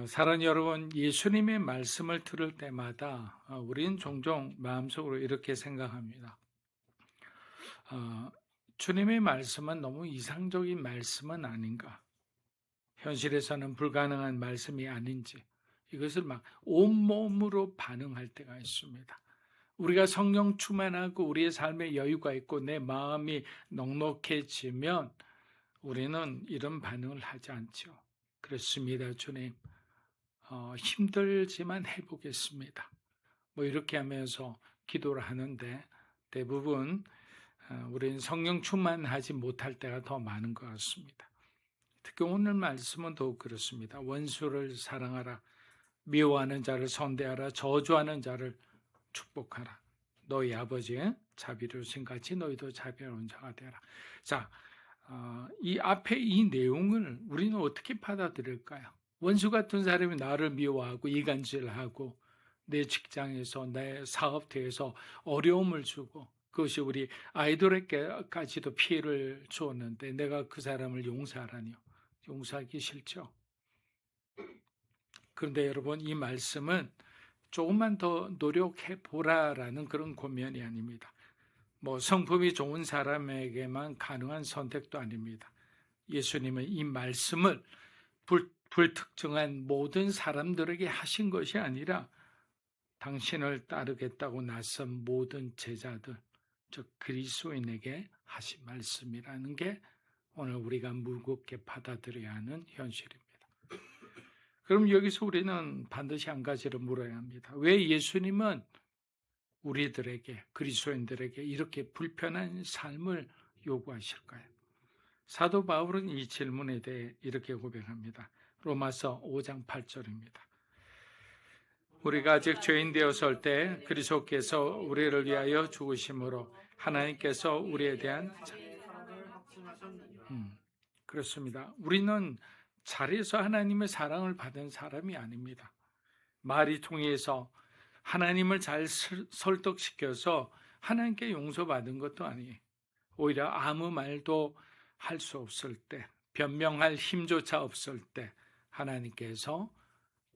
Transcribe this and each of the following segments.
사랑하는 여러분, 예수님의 말씀을 들을 때마다 우리는 종종 마음속으로 이렇게 생각합니다. 주님의 말씀은 너무 이상적인 말씀은 아닌가? 현실에서는 불가능한 말씀이 아닌지 이것을 막 온몸으로 반응할 때가 있습니다. 우리가 성령 충만하고 우리의 삶에 여유가 있고 내 마음이 넉넉해지면 우리는 이런 반응을 하지 않죠. 그렇습니다, 주님. 힘들지만 해보겠습니다. 뭐 이렇게 하면서 기도를 하는데 대부분 우리는 성령 충만하지 못할 때가 더 많은 것 같습니다. 특히 오늘 말씀은 더욱 그렇습니다. 원수를 사랑하라. 미워하는 자를 선대하라. 저주하는 자를 축복하라. 너희 아버지의 자비로우신 같이 너희도 자비로운 자가 되라. 자, 이 앞에 이 내용을 우리는 어떻게 받아들일까요? 원수 같은 사람이 나를 미워하고 이간질하고 내 직장에서 내 사업터에서 어려움을 주고 그것이 우리 아이들에게까지도 피해를 주었는데 내가 그 사람을 용서하라니요. 용서하기 싫죠. 그런데 여러분, 이 말씀은 조금만 더 노력해 보라라는 그런 권면이 아닙니다. 뭐 성품이 좋은 사람에게만 가능한 선택도 아닙니다. 예수님은 이 말씀을 불특정한 모든 사람들에게 하신 것이 아니라 당신을 따르겠다고 나선 모든 제자들, 즉 그리스도인에게 하신 말씀이라는 게 오늘 우리가 무겁게 받아들여야 하는 현실입니다. 그럼 여기서 우리는 반드시 한 가지를 물어야 합니다. 왜 예수님은 우리들에게, 그리스도인들에게 이렇게 불편한 삶을 요구하실까요? 사도 바울은 이 질문에 대해 이렇게 고백합니다. 로마서 5장 8절입니다. 우리가 아직 죄인 되었을 때 그리스도께서 우리를 위하여 죽으심으로 하나님께서 우리에 대한 그렇습니다. 우리는 잘해서 하나님의 사랑을 받은 사람이 아닙니다. 말이 통해서 하나님을 잘 설득시켜서 하나님께 용서받은 것도 아니에요. 오히려 아무 말도 할 수 없을 때, 변명할 힘조차 없을 때 하나님께서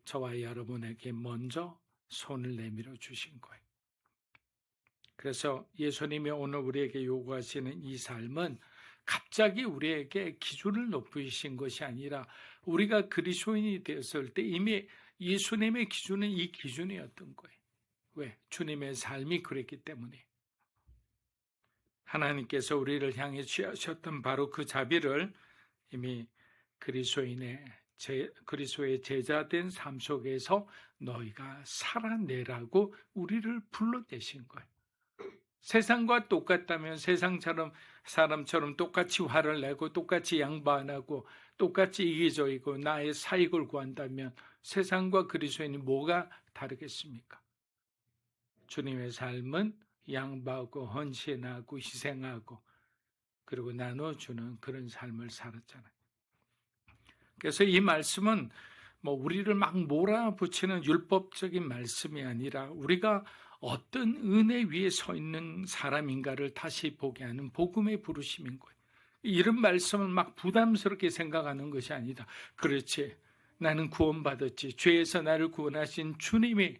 저와 여러분에게 먼저 손을 내밀어 주신 거예요. 그래서 예수님이 오늘 우리에게 요구하시는 이 삶은 갑자기 우리에게 기준을 높이신 것이 아니라 우리가 그리스도인이 되었을 때 이미 예수님의 기준은 이 기준이었던 거예요. 왜? 주님의 삶이 그랬기 때문에. 하나님께서 우리를 향해 취하셨던 바로 그 자비를 이미 그리스도의 제자된 삶 속에서 너희가 살아내라고 우리를 불러내신 거예요. 세상과 똑같다면 세상처럼 사람처럼 똑같이 화를 내고 똑같이 양보 안 하고 똑같이 이기적이고 나의 사익을 구한다면 세상과 그리스도인이 뭐가 다르겠습니까? 주님의 삶은 양보하고 헌신하고 희생하고 그리고 나눠주는 그런 삶을 살았잖아요. 그래서 이 말씀은 뭐 우리를 막 몰아붙이는 율법적인 말씀이 아니라 우리가 어떤 은혜 위에 서 있는 사람인가를 다시 보게 하는 복음의 부르심인 거예요. 이런 말씀을 막 부담스럽게 생각하는 것이 아니다. 그렇지, 나는 구원받았지. 죄에서 나를 구원하신 주님이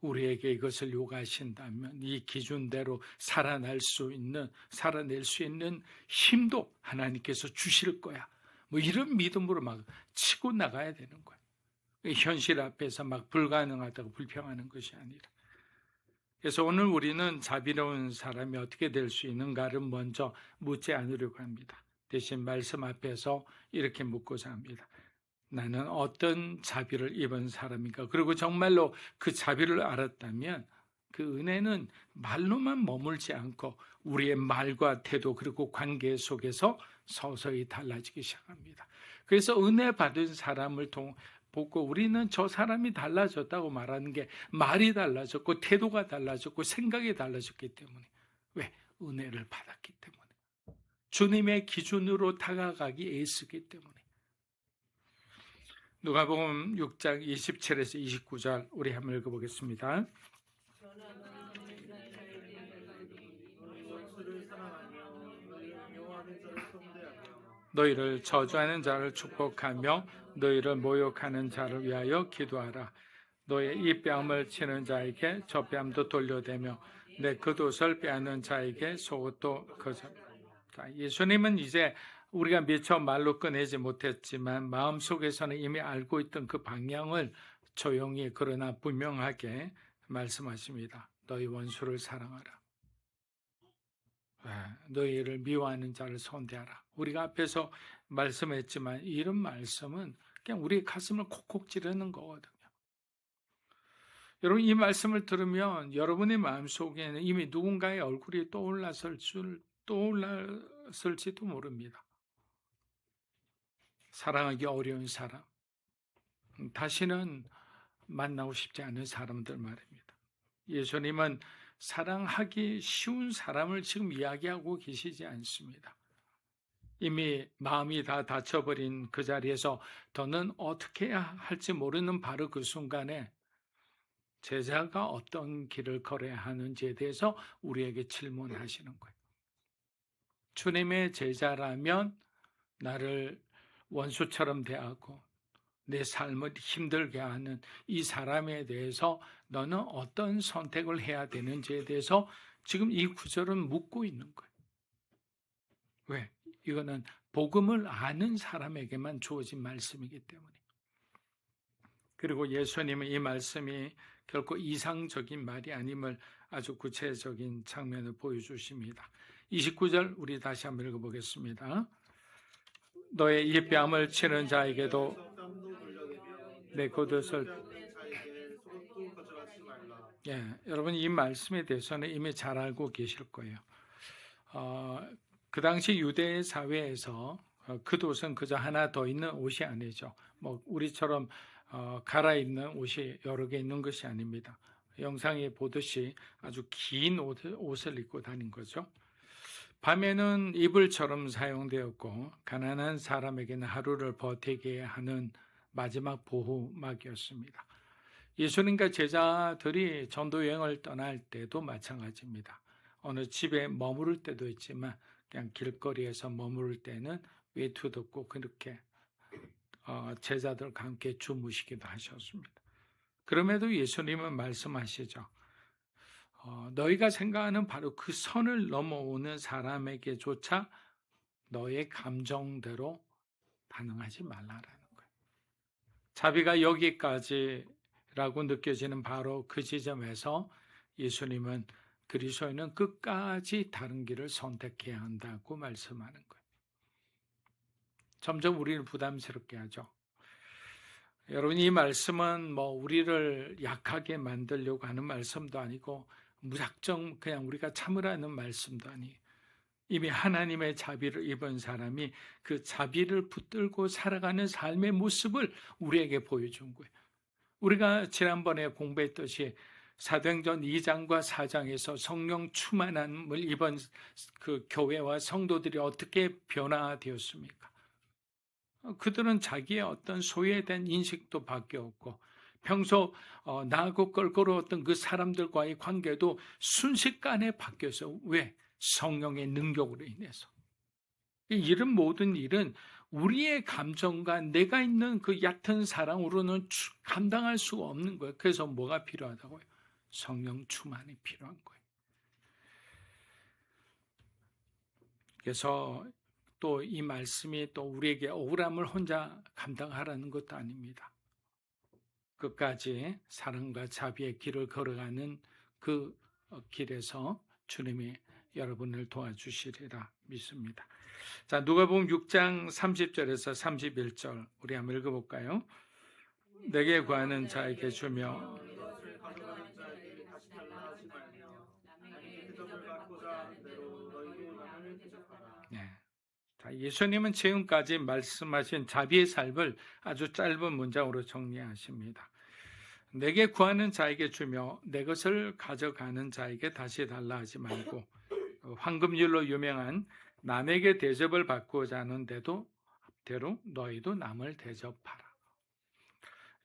우리에게 이것을 요구하신다면 이 기준대로 살아낼 수 있는 힘도 하나님께서 주실 거야. 뭐 이런 믿음으로 막 치고 나가야 되는 거예요. 현실 앞에서 막 불가능하다고 불평하는 것이 아니라. 그래서 오늘 우리는 자비로운 사람이 어떻게 될 수 있는가를 먼저 묻지 않으려고 합니다. 대신 말씀 앞에서 이렇게 묻고자 합니다. 나는 어떤 자비를 입은 사람인가? 그리고 정말로 그 자비를 알았다면 그 은혜는 말로만 머물지 않고 우리의 말과 태도 그리고 관계 속에서 서서히 달라지기 시작합니다. 그래서 은혜 받은 사람을 보고 우리는 저 사람이 달라졌다고 말하는 게 말이 달라졌고 태도가 달라졌고 생각이 달라졌기 때문에. 왜? 은혜를 받았기 때문에. 주님의 기준으로 다가가기 애쓰기 때문에. 누가복음 6장 27에서 29절 우리 한번 읽어보겠습니다. 너희를 저주하는 자를 축복하며 너희를 모욕하는 자를 위하여 기도하라. 너의 이 뺨을 치는 자에게 저 뺨도 돌려대며 내 겉옷을 빼앗는 자에게 속옷도 거저. 자, 예수님은 이제 우리가 미처 말로 꺼내지 못했지만 마음속에서는 이미 알고 있던 그 방향을 조용히 그러나 분명하게 말씀하십니다. 너희 원수를 사랑하라. 너희를 미워하는 자를 손대하라. 우리가 앞에서 말씀했지만 이런 말씀은 그냥 우리 가슴을 콕콕 찌르는 거거든요. 여러분, 이 말씀을 들으면 여러분의 마음속에는 이미 누군가의 얼굴이 떠올랐을지도 모릅니다. 사랑하기 어려운 사람, 다시는 만나고 싶지 않은 사람들 말입니다. 예수님은 사랑하기 쉬운 사람을 지금 이야기하고 계시지 않습니다. 이미 마음이 다 닫혀버린 그 자리에서 더는 어떻게 해야 할지 모르는 바로 그 순간에 제자가 어떤 길을 걸어야 하는지에 대해서 우리에게 질문하시는 거예요. 주님의 제자라면 나를 원수처럼 대하고 내 삶을 힘들게 하는 이 사람에 대해서 너는 어떤 선택을 해야 되는지에 대해서 지금 이 구절은 묻고 있는 거예요. 왜? 이거는 복음을 아는 사람에게만 주어진 말씀이기 때문에. 그리고 예수님은 이 말씀이 결코 이상적인 말이 아님을 아주 구체적인 장면을 보여주십니다. 29절 우리 다시 한번 읽어보겠습니다. 너의 이 뺨을 치는 자에게도 내 겉옷을. 여러분 이 말씀에 대해서는 이미 잘 알고 계실 거예요. 그 당시 유대 사회에서 겉옷은 그저 하나 더 있는 옷이 아니죠. 뭐 우리처럼 갈아입는 옷이 여러 개 있는 것이 아닙니다. 영상에 보듯이 아주 긴 옷을 입고 다닌 거죠. 밤에는 이불처럼 사용되었고 가난한 사람에게는 하루를 버티게 하는 마지막 보호막이었습니다. 예수님과 제자들이 전도 여행을 떠날 때도 마찬가지입니다. 어느 집에 머무를 때도 있지만 그냥 길거리에서 머무를 때는 외투 덮고 그렇게 제자들과 함께 주무시기도 하셨습니다. 그럼에도 예수님은 말씀하시죠. 너희가 생각하는 바로 그 선을 넘어오는 사람에게조차 너의 감정대로 반응하지 말라라는 거예요. 자비가 여기까지라고 느껴지는 바로 그 지점에서 예수님은 그리스도인은 끝까지 다른 길을 선택해야 한다고 말씀하는 거예요. 점점 우리를 부담스럽게 하죠. 여러분 이 말씀은 뭐 우리를 약하게 만들려고 하는 말씀도 아니고 무작정 그냥 우리가 참으라는 말씀도 아니에요. 이미 하나님의 자비를 입은 사람이 그 자비를 붙들고 살아가는 삶의 모습을 우리에게 보여준 거예요. 우리가 지난번에 공부했듯이 사도행전 2장과 4장에서 성령 충만함을 입은 그 교회와 성도들이 어떻게 변화되었습니까? 그들은 자기의 어떤 소유에 대한 인식도 바뀌었고 평소 나하고 껄끄러웠던 그 사람들과의 관계도 순식간에 바뀌었어요. 왜? 성령의 능력으로 인해서. 이런 모든 일은 우리의 감정과 내가 있는 그 얕은 사랑으로는 감당할 수가 없는 거예요. 그래서 뭐가 필요하다고요? 성령 충만이 필요한 거예요. 그래서 또 이 말씀이 또 우리에게 억울함을 혼자 감당하라는 것도 아닙니다. 끝까지 사랑과 자비의 길을 걸어가는 그 길에서 주님이 여러분을 도와주시리라 믿습니다. 자, 누가복음 6장 30절에서 31절 우리 한번 읽어볼까요? 내게 구하는 자에게 주며 자, 예수님은 지금까지 말씀하신 자비의 삶을 아주 짧은 문장으로 정리하십니다. 내게 구하는 자에게 주며 내 것을 가져가는 자에게 다시 달라 하지 말고 황금률로 유명한 남에게 대접을 받고자 하는 대로 너희도 남을 대접하라.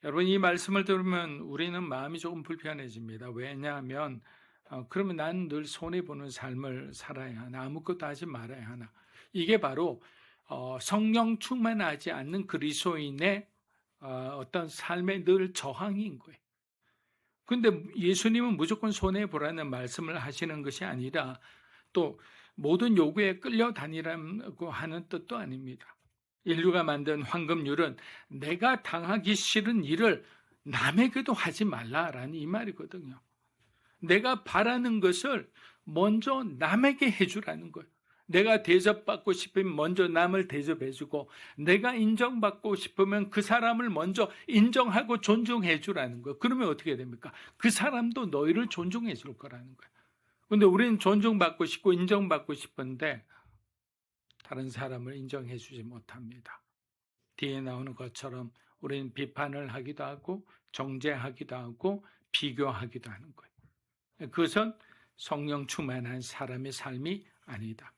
여러분 이 말씀을 들으면 우리는 마음이 조금 불편해집니다. 왜냐하면 그러면 난 늘 손해보는 삶을 살아야 하나 아무것도 하지 말아야 하나. 이게 바로 성령 충만하지 않는 그리스도인의 어떤 삶의 늘 저항인 거예요. 근데 예수님은 무조건 손해보라는 말씀을 하시는 것이 아니라 또 모든 요구에 끌려다니라고 하는 뜻도 아닙니다. 인류가 만든 황금률은 내가 당하기 싫은 일을 남에게도 하지 말라라는 이 말이거든요. 내가 바라는 것을 먼저 남에게 해주라는 거예요. 내가 대접받고 싶으면 먼저 남을 대접해주고, 내가 인정받고 싶으면 그 사람을 먼저 인정하고 존중해주라는 거예요. 그러면 어떻게 됩니까? 그 사람도 너희를 존중해줄 거라는 거예요. 근데 우리는 존중받고 싶고 인정받고 싶은데 다른 사람을 인정해주지 못합니다. 뒤에 나오는 것처럼 우리는 비판을 하기도 하고 정죄하기도 하고 비교하기도 하는 거예요. 그것은 성령 충만한 사람의 삶이 아니다.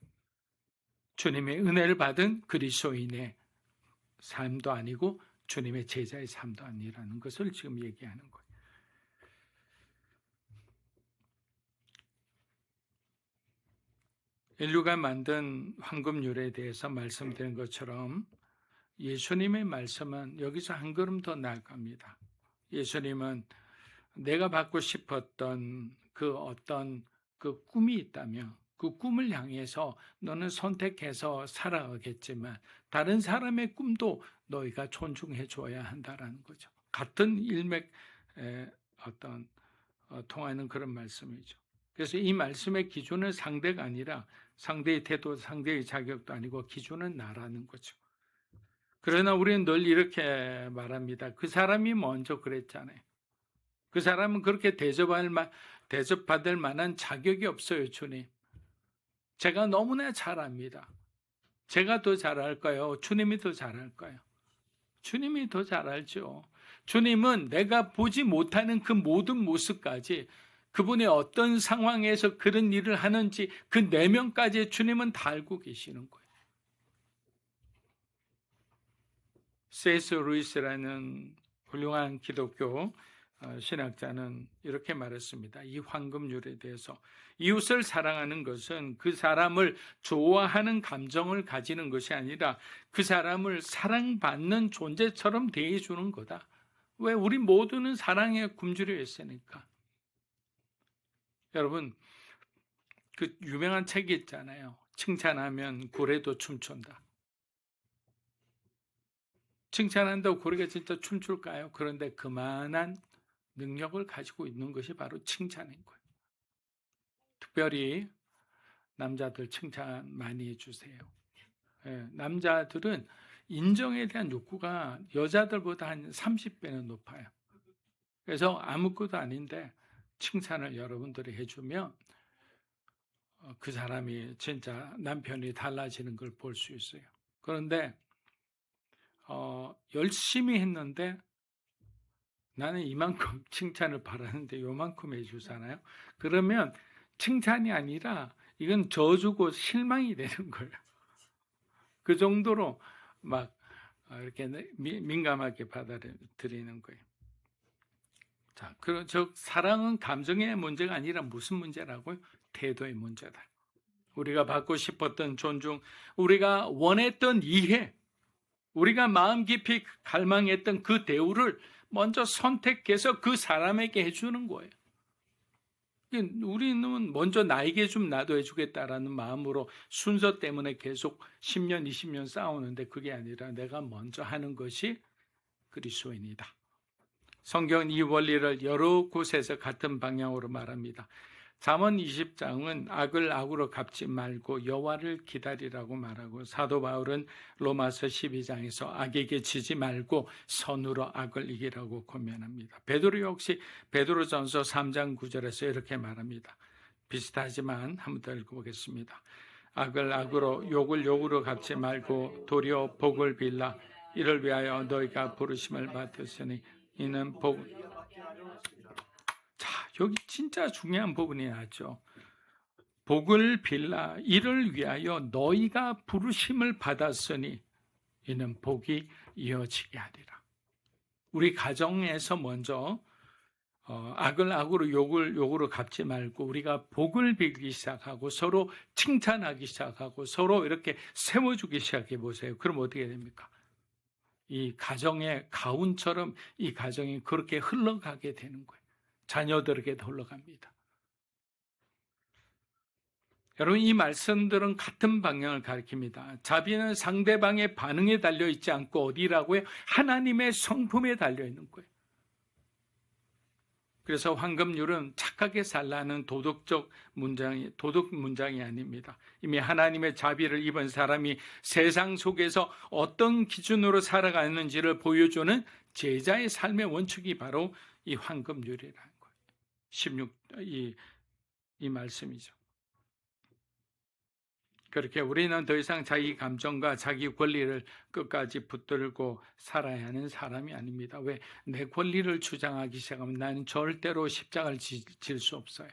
주님의 은혜를 받은 그리스도인의 삶도 아니고 주님의 제자의 삶도 아니라는 것을 지금 얘기하는 거예요. 인류가 만든 황금률에 대해서 말씀드린 것처럼 예수님의 말씀은 여기서 한 걸음 더 나아갑니다. 예수님은 내가 받고 싶었던 그 어떤 그 꿈이 있다면 그 꿈을 향해서 너는 선택해서 살아가겠지만 다른 사람의 꿈도 너희가 존중해 줘야 한다라는 거죠. 같은 일맥 통하는 그런 말씀이죠. 그래서 이 말씀의 기준은 상대가 아니라 상대의 태도, 상대의 자격도 아니고 기준은 나라는 거죠. 그러나 우리는 늘 이렇게 말합니다. 그 사람이 먼저 그랬잖아요. 그 사람은 그렇게 대접받을 만한 자격이 없어요, 주님. 제가 너무나 잘 압니다. 제가 더 잘할까요? 주님이 더 잘할까요? 주님이 더 잘 알죠. 주님은 내가 보지 못하는 그 모든 모습까지 그분이 어떤 상황에서 그런 일을 하는지 그 내면까지 주님은 다 알고 계시는 거예요. 세스 루이스라는 훌륭한 기독교 신학자는 이렇게 말했습니다. 이 황금률에 대해서 이웃을 사랑하는 것은 그 사람을 좋아하는 감정을 가지는 것이 아니라 그 사람을 사랑받는 존재처럼 대해주는 거다. 왜? 우리 모두는 사랑에 굶주려 있으니까. 여러분, 그 유명한 책이 있잖아요. 칭찬하면 고래도 춤춘다. 칭찬한다고 고래가 진짜 춤출까요? 그런데 그만한 능력을 가지고 있는 것이 바로 칭찬인 거예요. 특별히 남자들 칭찬 많이 해주세요. 남자들은 인정에 대한 욕구가 여자들보다 한 30배는 높아요. 그래서 아무것도 아닌데 칭찬을 여러분들이 해주면 그 사람이 진짜 남편이 달라지는 걸 볼 수 있어요. 그런데 열심히 했는데 나는 이만큼 칭찬을 바라는데 요만큼 해주잖아요. 그러면 칭찬이 아니라 이건 저주고 실망이 되는 거예요. 그 정도로 막 이렇게 민감하게 받아들이는 거예요. 자, 즉 사랑은 감정의 문제가 아니라 무슨 문제라고요? 태도의 문제다. 우리가 받고 싶었던 존중, 우리가 원했던 이해, 우리가 마음 깊이 갈망했던 그 대우를 먼저 선택해서 그 사람에게 해주는 거예요. 우리는 먼저 나에게 좀 나도 해주겠다라는 마음으로 순서 때문에 계속 10년, 20년 싸우는데 그게 아니라 내가 먼저 하는 것이 그리스도인이다. 성경은 이 원리를 여러 곳에서 같은 방향으로 말합니다. 잠언 20장은 악을 악으로 갚지 말고 여호와를 기다리라고 말하고, 사도 바울은 로마서 12장에서 악에게 지지 말고 선으로 악을 이기라고 권면합니다. 베드로 역시 베드로전서 3장 9절에서 이렇게 말합니다. 비슷하지만 한번 더 읽어보겠습니다. 악을 악으로 욕을 욕으로 갚지 말고 도리어 복을 빌라. 이를 위하여 너희가 부르심을 받았으니 이는 복. 자, 여기 진짜 중요한 부분이 나죠. 복을 빌라. 이를 위하여 너희가 부르심을 받았으니 이는 복이 이어지게 하리라. 우리 가정에서 먼저 악을 악으로 욕을 욕으로 갚지 말고 우리가 복을 빌기 시작하고 서로 칭찬하기 시작하고 서로 이렇게 세워주기 시작해 보세요. 그럼 어떻게 됩니까? 이 가정의 가훈처럼 이 가정이 그렇게 흘러가게 되는 거예요. 자녀들에게도 흘러갑니다. 여러분, 이 말씀들은 같은 방향을 가리킵니다. 자비는 상대방의 반응에 달려있지 않고 어디라고요? 하나님의 성품에 달려있는 거예요. 그래서 황금률은 착하게 살라는 도덕 문장이 아닙니다. 이미 하나님의 자비를 입은 사람이 세상 속에서 어떤 기준으로 살아가는지를 보여주는 제자의 삶의 원칙이 바로 이 황금률이라는 거예요. 이 말씀이죠. 그렇게 우리는 더 이상 자기 감정과 자기 권리를 끝까지 붙들고 살아야 하는 사람이 아닙니다. 왜? 내 권리를 주장하기 시작하면 나는 절대로 십자가를 질 수 없어요.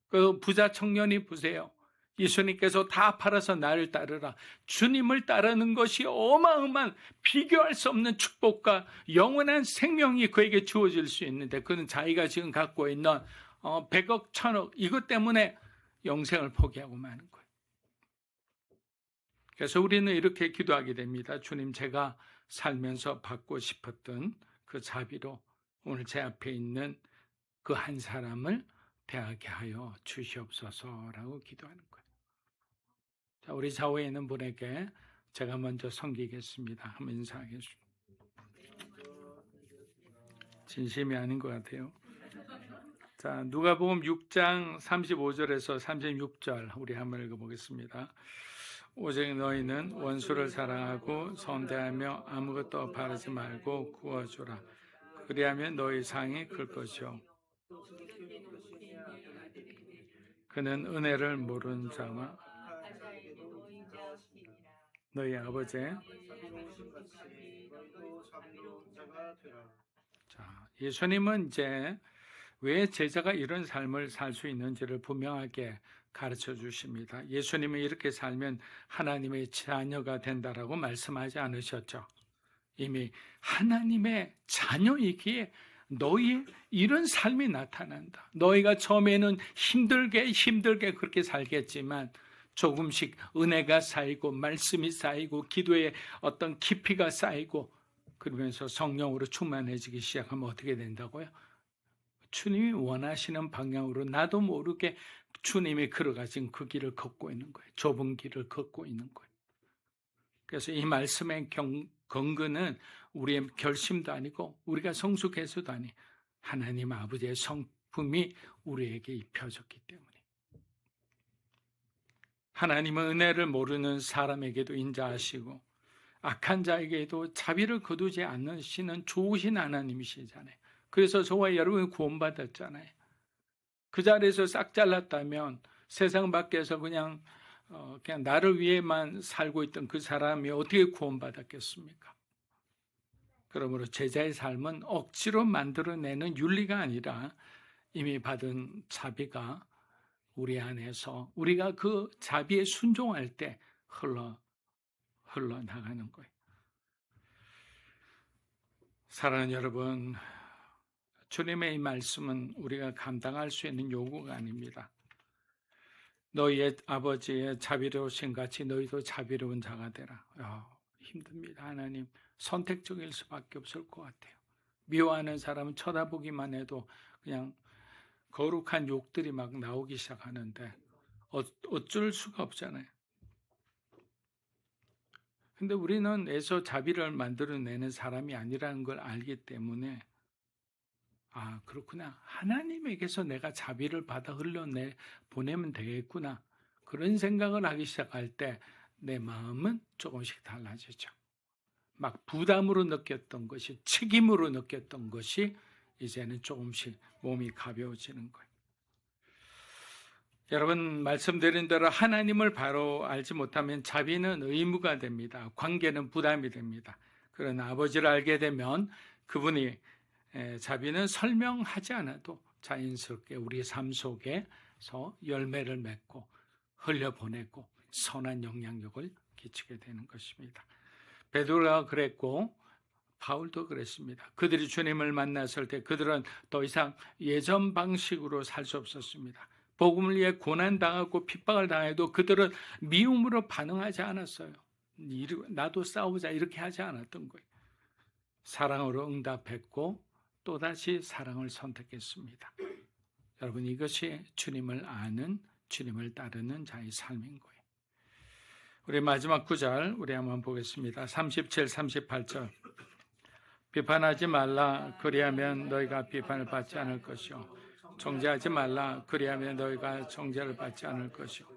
그 부자 청년이 보세요. 예수님께서 다 팔아서 나를 따르라. 주님을 따르는 것이 어마어마한 비교할 수 없는 축복과 영원한 생명이 그에게 주어질 수 있는데 그는 자기가 지금 갖고 있는 100억, 1000억 이것 때문에 영생을 포기하고 마는 거예요. 그래서 우리는 이렇게 기도하게 됩니다. 주님, 제가 살면서 받고 싶었던 그 자비로 오늘 제 앞에 있는 그 한 사람을 대하게 하여 주시옵소서라고 기도하는 거예요. 자, 우리 좌우에 있는 분에게 제가 먼저 섬기겠습니다. 한번 인사하겠습니다. 진심이 아닌 것 같아요. 자, 누가복음 6장 35절에서 36절 우리 한번 읽어보겠습니다. 오직 너희는 원수를 사랑하고 선대하며 아무것도 바라지 말고 구워주라. 그리하면 너희 상이 클 것이요. 그는 은혜를 모르는 자와 너희 아버지의 자, 예수님은 이제 왜 제자가 이런 삶을 살 수 있는지를 분명하게 가르쳐 주십니다. 예수님은 이렇게 살면 하나님의 자녀가 된다라고 말씀하지 않으셨죠. 이미 하나님의 자녀이기에 너희의 이런 삶이 나타난다. 너희가 처음에는 힘들게 그렇게 살겠지만 조금씩 은혜가 쌓이고 말씀이 쌓이고 기도의 어떤 깊이가 쌓이고 그러면서 성령으로 충만해지기 시작하면 어떻게 된다고요? 주님이 원하시는 방향으로 나도 모르게 주님이 걸어가신 그 길을 걷고 있는 거예요. 좁은 길을 걷고 있는 거예요. 그래서 이 말씀의 근거는 우리의 결심도 아니고 우리가 성숙해서도 아니 하나님 아버지의 성품이 우리에게 입혀졌기 때문에 하나님은 은혜를 모르는 사람에게도 인자하시고 악한 자에게도 자비를 거두지 않으시는 좋으신 하나님이시잖아요. 그래서 저와 여러분이 구원받았잖아요. 그 자리에서 싹 잘랐다면 세상 밖에서 그냥 나를 위해만 살고 있던 그 사람이 어떻게 구원받았겠습니까? 그러므로 제자의 삶은 억지로 만들어내는 윤리가 아니라 이미 받은 자비가 우리 안에서 우리가 그 자비에 순종할 때 흘러나가는 거예요. 사랑하는 여러분, 주님의 이 말씀은 우리가 감당할 수 있는 요구가 아닙니다. 너희의 아버지의 자비로우신 같이 너희도 자비로운 자가 되라. 힘듭니다. 하나님, 선택적일 수밖에 없을 것 같아요. 미워하는 사람은 쳐다보기만 해도 그냥 거룩한 욕들이 막 나오기 시작하는데 어쩔 수가 없잖아요. 근데 우리는 애써 자비를 만들어내는 사람이 아니라는 걸 알기 때문에 그렇구나. 하나님에게서 내가 자비를 받아 보내면 되겠구나. 그런 생각을 하기 시작할 때 내 마음은 조금씩 달라지죠. 막 부담으로 느꼈던 것이, 책임으로 느꼈던 것이 이제는 조금씩 몸이 가벼워지는 거예요. 여러분, 말씀드린 대로 하나님을 바로 알지 못하면 자비는 의무가 됩니다. 관계는 부담이 됩니다. 그러나 아버지를 알게 되면 그분이 자비는 설명하지 않아도 자연스럽게 우리 삶 속에서 열매를 맺고 흘려보내고 선한 영향력을 끼치게 되는 것입니다. 베드로가 그랬고 바울도 그랬습니다. 그들이 주님을 만났을 때 그들은 더 이상 예전 방식으로 살 수 없었습니다. 복음을 위해 고난당하고 핍박을 당해도 그들은 미움으로 반응하지 않았어요. 나도 싸우자 이렇게 하지 않았던 거예요. 사랑으로 응답했고 또다시 사랑을 선택했습니다. 여러분, 이것이 주님을 아는, 주님을 따르는 자의 삶인 거예요. 우리 마지막 구절 우리 한번 보겠습니다. 37, 38절. 비판하지 말라. 그리하면 너희가 비판을 받지 않을 것이요. 정죄하지 말라. 그리하면 너희가 정죄를 받지 않을 것이요.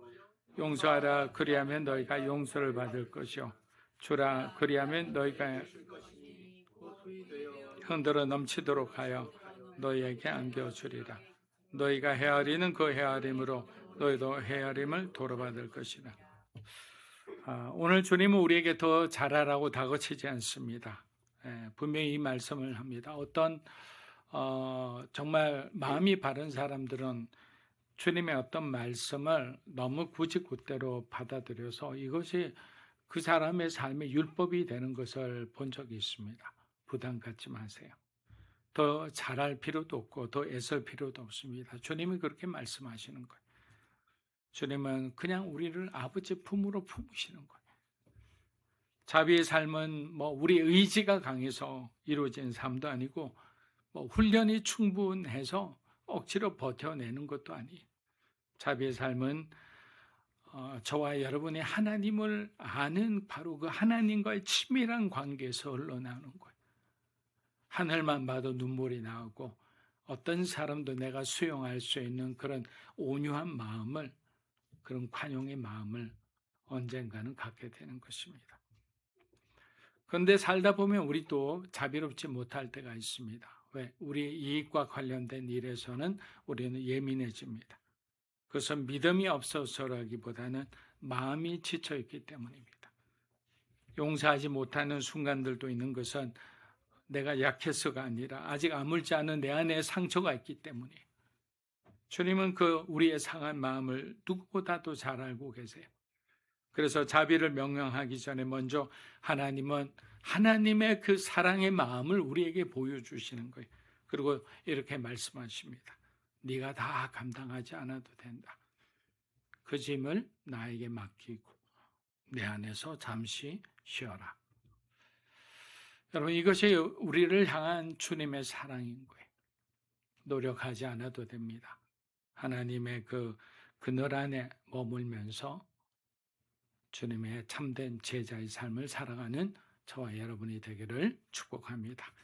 용서하라. 그리하면 너희가 용서를 받을 것이요. 주라. 그리하면 너희가 흔들어 넘치도록 하여 너희에게 안겨주리라. 너희가 헤아리는 그 헤아림으로 너희도 헤아림을 도로받을 것이라. 오늘 주님은 우리에게 더 잘하라고 다그치지 않습니다. 분명히 이 말씀을 합니다. 어떤 정말 마음이 바른 사람들은 주님의 어떤 말씀을 너무 굳이굿대로 받아들여서 이것이 그 사람의 삶의 율법이 되는 것을 본 적이 있습니다. 부담 갖지 마세요. 더 잘할 필요도 없고 더 애쓸 필요도 없습니다. 주님이 그렇게 말씀하시는 거예요. 주님은 그냥 우리를 아버지 품으로 품으시는 거예요. 자비의 삶은 우리 의지가 강해서 이루어진 삶도 아니고 훈련이 충분해서 억지로 버텨내는 것도 아니에요. 자비의 삶은 저와 여러분이 하나님을 아는 바로 그 하나님과의 친밀한 관계에서 흘러나오는 거예요. 하늘만 봐도 눈물이 나오고 어떤 사람도 내가 수용할 수 있는 그런 온유한 마음을, 그런 관용의 마음을 언젠가는 갖게 되는 것입니다. 그런데 살다 보면 우리도 자비롭지 못할 때가 있습니다. 왜? 우리의 이익과 관련된 일에서는 우리는 예민해집니다. 그것은 믿음이 없어서라기보다는 마음이 지쳐있기 때문입니다. 용서하지 못하는 순간들도 있는 것은 내가 약해서가 아니라 아직 아물지 않은 내 안에 상처가 있기 때문이에요. 주님은 그 우리의 상한 마음을 누구보다도 잘 알고 계세요. 그래서 자비를 명령하기 전에 먼저 하나님은 하나님의 그 사랑의 마음을 우리에게 보여주시는 거예요. 그리고 이렇게 말씀하십니다. 네가 다 감당하지 않아도 된다. 그 짐을 나에게 맡기고 내 안에서 잠시 쉬어라. 여러분, 이것이 우리를 향한 주님의 사랑인 거예요. 노력하지 않아도 됩니다. 하나님의 그 그늘 안에 머물면서 주님의 참된 제자의 삶을 살아가는 저와 여러분이 되기를 축복합니다.